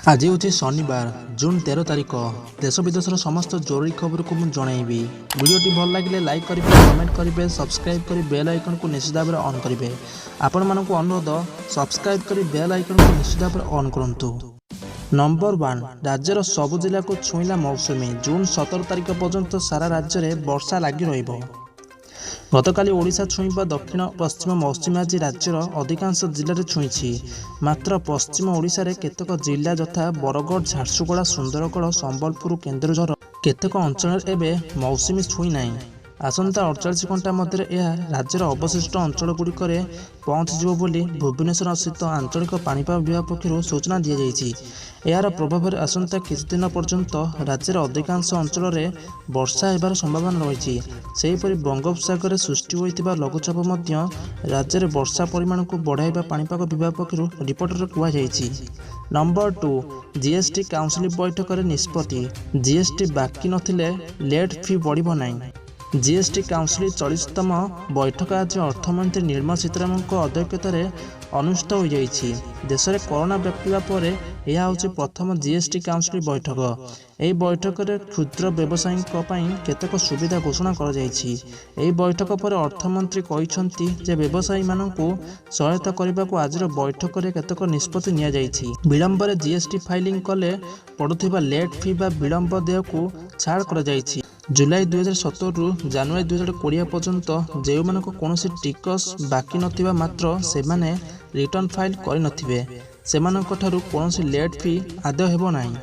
आज हूँ शनिवार जून 13 तारिख। देश विदेशर समस्त जरूरी खबर को मुझे जनइबी। वीडियोटी भल लगे लाइक करेंगे, कमेंट करेंगे, सब्सक्राइब कर बेल आइकन को निश्चित भाव में ऑन करेंगे। आपण मानक अनुरोध सब्सक्राइब कर बेल आइकन को निश्चित भाव में ऑन करूँ। नंबर 1, राज्यर सबु जिला को छुईला मौसुमी। जून 17 तारिख पर्यंत सारा राज्य में वर्षा लगी रही। गतकाली ओडिशा छुईवा दक्षिण पश्चिम मौसुमी आज राज्यर अधिकांश जिले में छुईछि। मात्र पश्चिम ओडिशा रे केतक जिला यथा बरगढ़, झारसुगुड़ा, सुंदरगढ़, संबलपुर, केन्दुझर केतक अंचल एवं मौसुमी छुई नहीं। आसंता 48 घंटा मध्य यह राज्यर अवशिष्ट अंचल गुड़िक पहुंचीज बोली भुवनेश्वर स्थित आंचलिक पाणीपाग विभाग पक्षर सूचना दी जाइछि। यार प्रभाव आसंता किछि दिन पर्यंत राज्यर अधिकांश अंचल में वर्षा होबार संभावना रही। सेहीपरि बंगोपसागर सृष्टि होइतिबा लघुचाप मध्य राज्य में वर्षा परिमाण को बढ़ाइबा पाणीपाग विभाग पक्षर रिपोर्टर कुहाଯାଇଛି। नंबर 2, जीएसटी काउंसिल बैठक में निष्पत्ति। जीएसटी बाकी नथिले लेट फी बढ़िबो नहीं। जीएसटी काउंसिल 40तम बैठक आज अर्थमंत्री निर्मला सीतारमण अध्यक्षतार अनुष्ठित हो जाइछि। देश में कोरोना व्यापीबा पर यह होछि प्रथम जीएसटी काउंसिल बैठक। यह बैठक में क्षुद्र व्यवसायी केतक सुविधा घोषणा कर जाइछि। यह बैठक पर अर्थमंत्री कहिसंति जे व्यवसायी मानकु सहायता करने को आज बैठक में केतक निष्पत्ति निया जाइछि। विलंब में जीएसटी फाइलिंग कले पड़ुथिबा लेट फी बा विलंब देय को छाड़ कर जाइछि। जुलाई 2017 रु जनवरी 2020 पर्यंत जो मानक कौन टिकस बाकी नथिबा मात्र से माने रिटर्न फाइल करि नथिबे सेमानक ठारू कौन लेट फी आदाय हेबो नाही।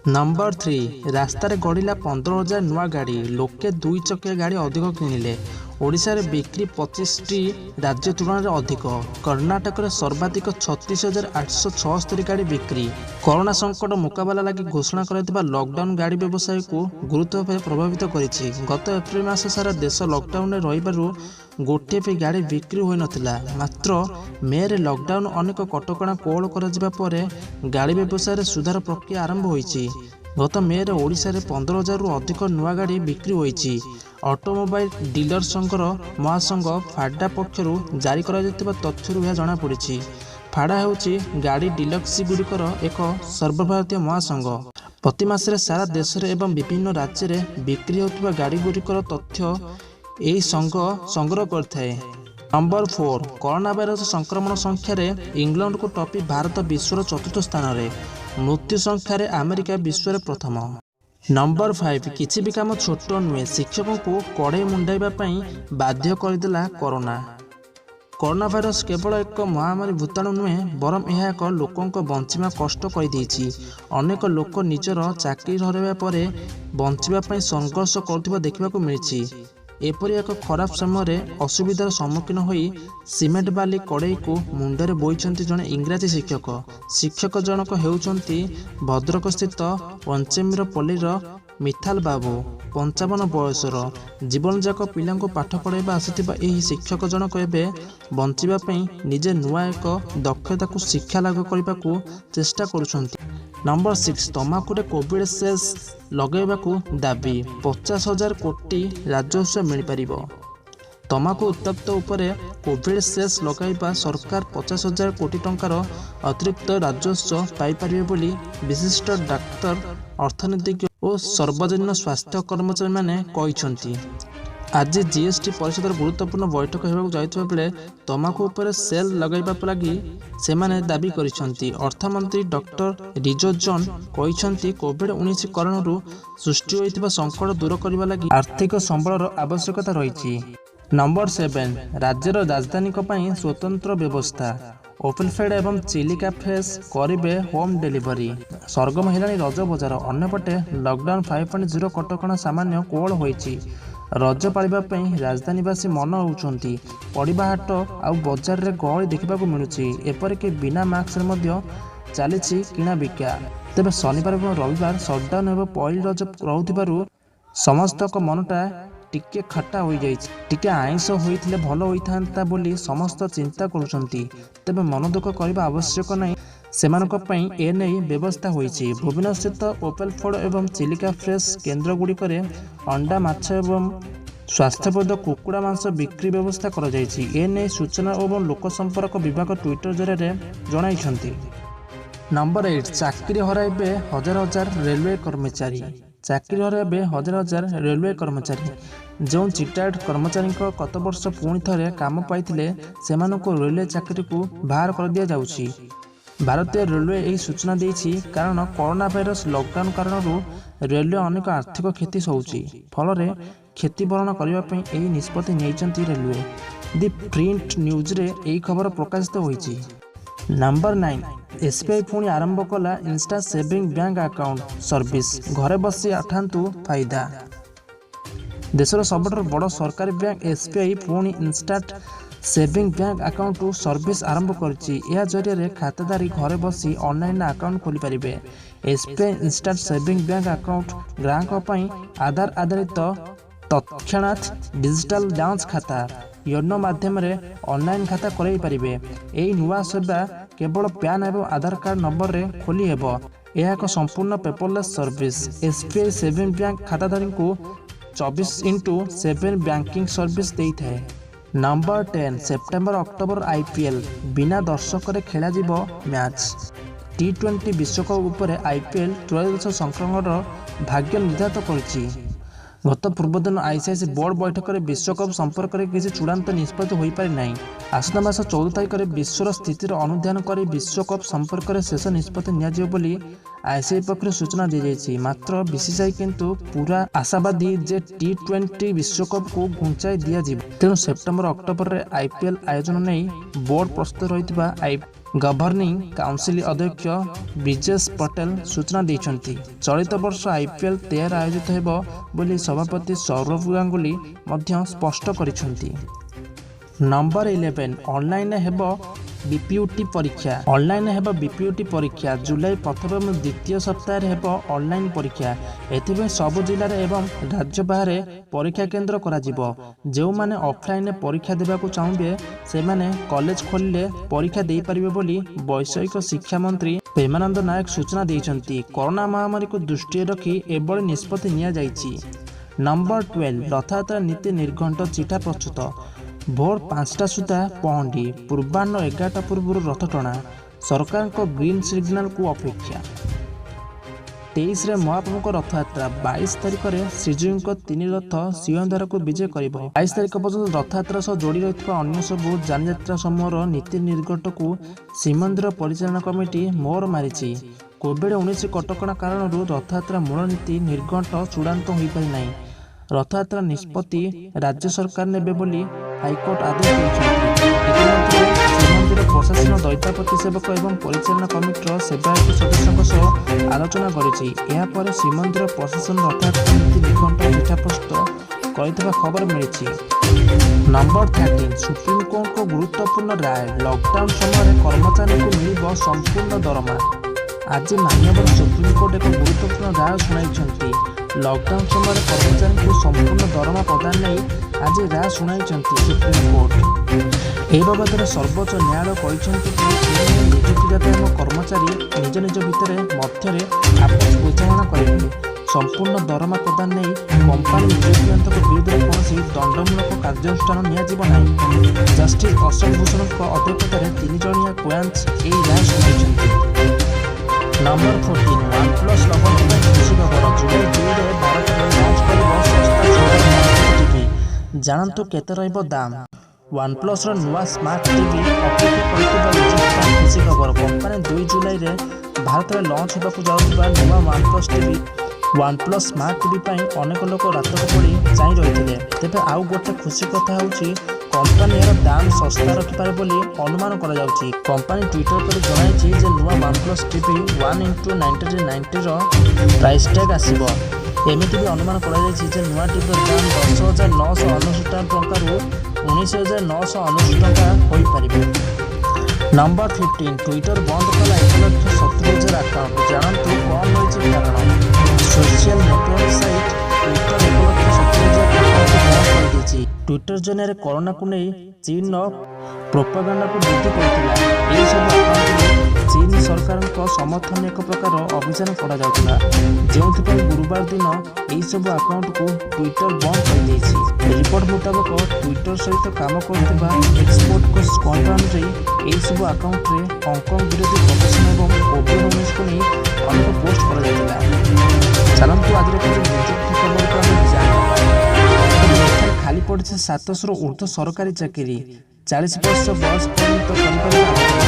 नंबर 3, रास्तार गड़िला 15,000 नुआ गाड़ी। लोके 2 चकिया गाड़ी अधिक किनिले। ओडिशा रे बिक्री 25टी राज्य तुलन में अधिक। कर्णाटक में सर्वाधिक 36,876 गाड़ी बिक्री। कोरोना संकट मुकाबला लगी घोषणा कर लॉकडाउन गाड़ी व्यवसाय को गुरुत्व प्रभावित करिछि। गत एप्रिल मास सारा देश लॉकडाउन में रहिबारु गोटे भी गाड़ी बिक्री होई नथिला। मात्र मे रे लॉकडाउन अनेक कटकणा कोहल करा परे गाड़ी व्यवसाय रे सुधार प्रक्रिया आरंभ होईछि। गत मे रे ओडिशा रे 15,000 रु अधिक नुआ गाड़ी बिक्री होईछि। ऑटोमोबाइल डीलर संघर महासंघ फाडा पक्षरु जारी करा जैतिबा तथ्यरु यह जଣା पड़िछि। फाडा हेउछि गाड़ी डीलक्सी गुड़िकर एक सर्वभारतीय महासंघ। प्रति मास रे सारा देश रे एवं विभिन्न राज्य रे बिक्री होतिबा गाड़ी गुड़िकर तथ्य यही संघ संग्रह करथाए। नंबर 4, कोरोना वायरस संक्रमण संख्या रे इंग्लैंड को टपी भारत विश्वर 4थ स्थान रे। मृत्यु संख्या रे अमेरिका विश्व रे प्रथम। नंबर 5, किसी भी काम छोट नुहे। शिक्षकों को कड़े मुंडाइबा पई बाध्य करदेला कोरोना। कोरोना भाइरस केवल एक महामारी भूताणु नुहे बरम यह एक लोकों बंचिबा कष्ट कर। अनेक लोक निजर चाकरी हरवा पर बंचिबा पई संघर्ष करथिबा देखिबाकू मिलिछि। एपरी एक खराब समय असुविधार सम्मुखीन होई सीमेंट बाली कड़ई को मुंडरे बोईचंती जड़े इंग्राजी शिक्षक। शिक्षक जनक हेउचंती भद्रक स्थित पंचेमीर पल्लीर मिथाल बाबू। 55 बयसर। जीवन जाक पिला पाठ पढ़ाइबा आसिथिबा एही शिक्षक जनक एबे बंचिबा पई निजे नुआ एक दक्षता को शिक्षा लागू करने चेष्टा करुछंती। नंबर 6, तमाकुरे कोविड सेस लगेबाकू दाबी। 50,000 कोटी राजस्व मिल पारिबो। तमाकू उत्पाद उपरे कोविड सेस लगाइबा सरकार 50,000 कोटी टंकार अतिरिक्त राजस्व पाइपारे बोली विशिष्ट डाक्तर, अर्थनीतिज्ञ और सार्वजनिक स्वास्थ्य कर्मचारी माने कहिसंती। आज जीएसटी परिषद गुरुत्वपूर्ण बैठक होगाक जाइथिबा बेले तमाकू उपरे सेल लगाइबा लगी सेमाने दाबी करिसंती। अर्थमंत्री डॉक्टर रिजो जॉन कहिसंती कोविड-19 कारणरू सृष्टि होइतिबा संकट दूर करबा लगी आर्थिक संबळर आवश्यकता रहिछि। नंबर 7, राज्यर राजधानी पई स्वतंत्र व्यवस्था। ओपनफेड एवं चिलिका फ्रेश करेंगे होम डिलीवरी। सरगम है रज बजार। अन्यपटे लॉकडाउन 5.0 कटकणा सामान्य कोहल होइछि। रज पालिबापी राजधानीवासी मन होउछंती। पड़िबा हाट आउ बजार रे गहली देखिबाकू मिलुछि। एपरिक बिना मास्क चली किणा बिका। तेबे शनिवार और रविवार सटडाउन एवं पहली रज रहूथिबारु समस्त मनटा टिके खट्टा हो जाइछि। टिके आइंस होइथिले भलो होइथांता बोली समस्त चिंता करुछंती। तेबे मन दुख करबा आवश्यक नहीं। सेमानक पई एने व्यवस्था होइछि। भुवनेश्वर स्थित ओपल फूड एवं चिलिका फ्रेश केन्द्र गुड़िकरे अंडा, माछ एवं स्वास्थ्यप्रद कुकुड़ा मांस बिक्री व्यवस्था करा जाइछि। एने सूचना एवं लोक संपर्क विभाग ट्विटर जरिए जणाइछंती। नंबर 8 चाकरी हराइबे हजार हजार रेलवे कर्मचारी। चाकरी हराइबे हजार हजार रेलवे कर्मचारी। जो रिटायर्ड कर्मचारी गत वर्ष पुणी थे काम पाई सेमानंकु रेलवे चाकरी को बाहर कर दिया जाउछि। भारतीय रेलवे यही सूचना देछि कारण कोरोना भाइरस लॉकडाउन कारण रेलवे अनेक आर्थिक क्षति होउछि। फल क्षति भरण करने यही निष्पत्ति नहीं रेलवे। दि प्रिंट न्यूज रे यही खबर प्रकाशित होइछि। नंबर 9 एसबीआई पुणी आरंभ कला Insta saving bank account service. घरे बसी आठांतु फायदा। देशर सबुठार बड़ सरकारी बैंक एसबीआई पुणी इंस्टाट सेविंग बैंक अकाउंट सर्विस आरंभ करिछि। या जरिए खातादारी घरे बसी ऑनलाइन अकाउंट खोली पारिबे। एसबीआई इंस्टाट सेविंग बैंक अकाउंट ग्राहक पई आधार आधारित तत्क्षणात डिजिटल जांच खाता योनो माध्यम रे ऑनलाइन खाता करई पारिबे। एही नुवा सेवा केवल पैन एवं आधार कार्ड नंबर रे खोली हेबो। यह एक संपूर्ण paperless service. SBI saving bank खाताधारी को 24/7 बैंकिंग सर्विस देता है। नंबर 10 सेप्टेम्बर अक्टोबर आईपीएल बिना दर्शक रे खेला जीवो मैच। टी20 विश्वकप उपरे आईपीएल त्रयोदश संस्करण भाग्य निर्धारित करिछि। गत पूर्वदिन आईसीआईसी बोर्ड बैठक में विश्वकप संपर्क में किसी चूड़ांत निष्पत्ति हो पारि नहीं। आसंता मास 14 तारिख में विश्वर स्थितिर अनुध्यान कर विश्वकप संपर्क में शेष निष्पत्ति नियाजिव बोली आईसीआई पक्षर सूचना दी जाइछि। मात्र बीसीसीआई किंतु पूरा आशावादी जे टी20 विश्वकप को घुंचाई दिया जिवो। तेणु सेप्टेम्बर अक्टोबर में आईपीएल आयोजन नहीं बोर्ड प्रस्तुत रही गवर्निंग काउंसिल अध्यक्ष ब्रिजेश पटेल सूचना देइछन्ति। चलित वर्ष आईपीएल 13 आयोजित हेबो बोली सभापति सौरभ गांगुली मध्य स्पष्ट करिछन्ति। नंबर 11 ऑनलाइन हेबो बीपीयूटी परीक्षा। ऑनलाइन हेबो बीपीयूटी परीक्षा। जुलाई प्रथम एवं द्वितीय सप्ताह हेबो ऑनलाइन परीक्षा। एथिबे सब जिल्ला एवं राज्य बाहर परीक्षा केंद्र करा जिवो। जो माने ऑफलाइन परीक्षा देबाकू चाहबे से माने कॉलेज खोलिले परीक्षा देई परिबे बोली वैषयिक शिक्षा मंत्री प्रेमानंद नायक सूचना देइछन्ति। कोरोना महामारी को दृष्टि रखी एबळे निष्पत्ति निया जाइछि। नंबर 12 रथयात्रा नीति निर्घंट चिठा प्रस्तुत। भोर 5टा सुधा पहंडी पूर्वाह्न 11टा पूर्व रथ टଣା। सरकार को ग्रीन सिग्नाल को अपेक्षा। 23 रे महाप्रभु रथयात्रा। 22 तारिख में श्रीजीव 3 रथ सिंहद्वार को विजय कर। 22 तारिख पर्यटन रथयात्रा सह जोड़ी रही अन्य सबू जानयात्रा समूह नीति निर्घंट को श्रीमंदिर परिचालना कमिटी मोहर मारी। कोविड-19 कटकणा कारण रथयात्रा मूल नीति निर्घंट चूड़ांत हो पारि नहीं। रथयात्रा निष्पत्ति राज्य सरकार नेबे बोली हाईकोर्ट आदेश देइछन्ति। श्रीमंदिर प्रशासन दैतापति सेवक एवं परिचालना कमिटर सेवायत सदस्यों सह आलोचना करिछि। एहा पर श्रीमंदिर प्रशासन रथयात्रा नीति निर्घंट चिठा प्रस्तुत करथिबा खबर मिलिछि। नंबर 13 सुप्रीम कोर्ट को गुरुत्वपूर्ण राय। लॉकडाउन समय कर्मचारी को मिलिबो संपूर्ण दरमा। आज माननीय सुप्रीम कोर्ट एक गुरुत्वपूर्ण राय सुनाइछन्ति। लॉकडाउन समय कर्मचारी को संपूर्ण दरमा प्रदान नहीं आज राय सुनाई सुप्रीम कोर्ट। ए बाबद सर्वोच्च न्यायालय कहते नियुक्तिदाता एवं कर्मचारी निज निज भितर मध्य आपस बुझाणा करेंगे। संपूर्ण दरमा प्रदान नहीं कंपानी नियोजित विरुद्ध कौन दंडमूलक कार्यानुष्ठान नि। जस्टिस अशोक भूषण अध्यक्षतार 3 जणिया बेंच यह राय सुनाई। नंबर 14 OnePlus लॉन्च खुशी खबर। जुलाई 2 रे भारत में लॉन्च करिबो सस्ता टीवी। जानंतु केते रहइबो दाम। OnePlus रो नुवा स्मार्ट टीवी अपेक्षा करथिबा विशेष खुशी खबर। कंपनी 2 जुलाई रे भारत में लॉन्च हेबाकू जाउथिबा नुवा OnePlus TV OnePlus smart TV पई अनेक लोक रातक पड़ी चाहि रहिथिले। तेबे आउ गोटे खुशी कथा होउची कंपनी यार दाम सस्ता रखिपारे बोली अनुमान करा जाउची। कंपनी ट्विटर पर जणाइछि जे नुवा OnePlus टीवी 1x1990 रो प्राइस टैग आसीबो। एमिति भी अनुमान करा जाइछि जे नुवा टीवी दाम 10,999 टଙ୍କା रु 19,999 टଙ୍କା होई परिबे। नंबर 15 ट्विटर बंद कला 1,70,000 अकाउंट। जानंतु कौन होइछि कारण। Social network site Twitter 1,70,000 account बंद कर दिछि। ट्विटर जरिए कोरोना को नहीं चीन प्रोपागांडा को वृद्धि करथिला। एही सब अकाउंट ଚୀନ ସରକାରଙ୍କ ସମର୍ଥନ ଏକ ପ୍ରକାର ଅଭିଯାନ କରାଯାଉଥିଲା, ଯେଉଁଥିପାଇଁ ଗୁରୁବାର ଦିନ ଏହିସବୁ ଆକାଉଣ୍ଟକୁ ଟ୍ୱିଟର ବନ୍ଦ କରିଦେଇଛି। ରିପୋର୍ଟ ମୁତାବକ ଟ୍ୱିଟର ସହିତ କାମ କରୁଥିବା ଏକ୍ସପୋର୍ଟ କହିବା ଅନୁଯାୟୀ ଏହିସବୁ ଆକାଉଣ୍ଟରେ ହଂକଂ ବିରୋଧୀ ପ୍ରଦର୍ଶନ ଏବଂ କୋଭିଡ-19କୁ ନେଇ ଅନେକ ପୋଷ୍ଟ କରାଯାଇଥିଲା। ଚାଲନ୍ତୁ ଆଜିର କିଛି ନିଯୁକ୍ତି ଖବରକୁ ଆମେ ଜାଣିବା। ଏଠାରେ ଖାଲି ପଡ଼ିଛି 700ରୁ ଉର୍ଦ୍ଧ୍ୱ ସରକାରୀ ଚାକିରି, 40 ବର୍ଷ ବୟସ ପର୍ଯ୍ୟନ୍ତ କରିପାରିବା।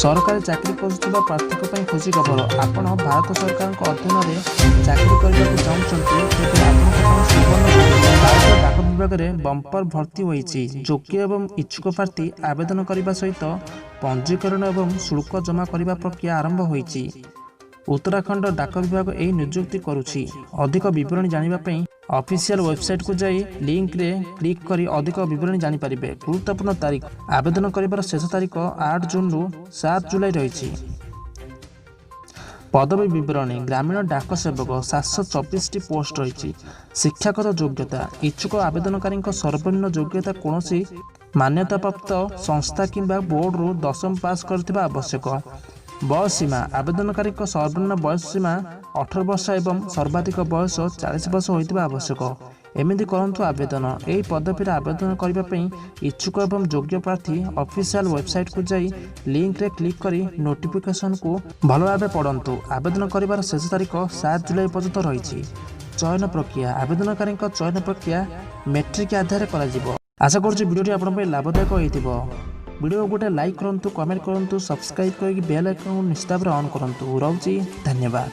ସରକାରୀ ଚାକିରି କରୁଥିବା ପ୍ରାର୍ଥୀଙ୍କ ପାଇଁ ଖୁସି ଖବର। ଆପଣ ଭାରତ ସରକାରଙ୍କ ଅଧୀନରେ ଚାକିରି କରିବାକୁ ଚାହୁଁଛନ୍ତି, ତେବେ ଆପଣଙ୍କ ପାଇଁ ସୁବର୍ଣ୍ଣ ସୁଯୋଗ। ଭାରତୀୟ ଡାକ ବିଭାଗରେ ବମ୍ପର ଭର୍ତ୍ତି ହୋଇଛି। ଯୋଗ୍ୟ ଏବଂ ଇଚ୍ଛୁକ ପ୍ରାର୍ଥୀ ଆବେଦନ କରିବା ସହିତ ପଞ୍ଜୀକରଣ ଏବଂ ଶୁଳ୍କ ଜମା କରିବା ପ୍ରକ୍ରିୟା ଆରମ୍ଭ ହୋଇଛି। ଉତ୍ତରାଖଣ୍ଡ ଡାକ ବିଭାଗ ଏହି ନିଯୁକ୍ତି କରୁଛି। ଅଧିକ ବିବରଣୀ ଜାଣିବା ପାଇଁ ଅଫିସିଆଲ ୱେବସାଇଟକୁ ଯାଇ ଲିଙ୍କରେ କ୍ଲିକ୍ କରି ଅଧିକ ବିବରଣୀ ଜାଣିପାରିବେ। ଗୁରୁତ୍ୱପୂର୍ଣ୍ଣ ତାରିଖ, ଆବେଦନ କରିବାର ଶେଷ ତାରିଖ 8 ଜୁନରୁ 7 ଜୁଲାଇ ରହିଛି। ପଦବୀ ବିବରଣୀ, ଗ୍ରାମୀଣ ଡାକ ସେବକ, 724ଟି ପୋଷ୍ଟ ରହିଛି। ଶିକ୍ଷାଗତ ଯୋଗ୍ୟତା, ଇଚ୍ଛୁକ ଆବେଦନକାରୀଙ୍କ ସର୍ବନିମ୍ନ ଯୋଗ୍ୟତା କୌଣସି ମାନ୍ୟତାପ୍ରାପ୍ତ ସଂସ୍ଥା କିମ୍ବା ବୋର୍ଡରୁ 10ମ ପାସ୍ କରିଥିବା ଆବଶ୍ୟକ। ବୟସ ସୀମା, ଆବେଦନକାରୀଙ୍କ ସର୍ବନିମ୍ନ ବୟସ ସୀମା 18 ବର୍ଷ ଏବଂ ସର୍ବାଧିକ ବୟସ 40 ବର୍ଷ ହୋଇଥିବା ଆବଶ୍ୟକ। ଏମିତି କରନ୍ତୁ ଆବେଦନ। ଏହି ପଦବୀରେ ଆବେଦନ କରିବା ପାଇଁ ଇଚ୍ଛୁକ ଏବଂ ଯୋଗ୍ୟ ପ୍ରାର୍ଥୀ ଅଫିସିଆଲ ୱେବସାଇଟକୁ ଯାଇ ଲିଙ୍କରେ କ୍ଲିକ୍ କରି ନୋଟିଫିକେସନକୁ ଭଲ ଭାବେ ପଢ଼ନ୍ତୁ। ଆବେଦନ କରିବାର ଶେଷ ତାରିଖ 7 ଜୁଲାଇ ପର୍ଯ୍ୟନ୍ତ ରହିଛି। ଚୟନ ପ୍ରକ୍ରିୟା, ଆବେଦନକାରୀଙ୍କ ଚୟନ ପ୍ରକ୍ରିୟା ମେଟ୍ରିକ୍ ଆଧାରରେ କରାଯିବ। ଆଶା କରୁଛି ଭିଡ଼ିଓଟି ଆପଣଙ୍କ ପାଇଁ ଲାଭଦାୟକ ହୋଇଥିବ। ଭିଡ଼ିଓ ଗୋଟେ ଲାଇକ୍ କରନ୍ତୁ, କମେଣ୍ଟ କରନ୍ତୁ, ସବସ୍କ୍ରାଇବ୍ କରିକି ବେଲ୍ ଆଇକନକୁ ନିଶ୍ଚିତ ଭାବରେ ଅନ୍ କରନ୍ତୁ। ରହୁଛି, ଧନ୍ୟବାଦ।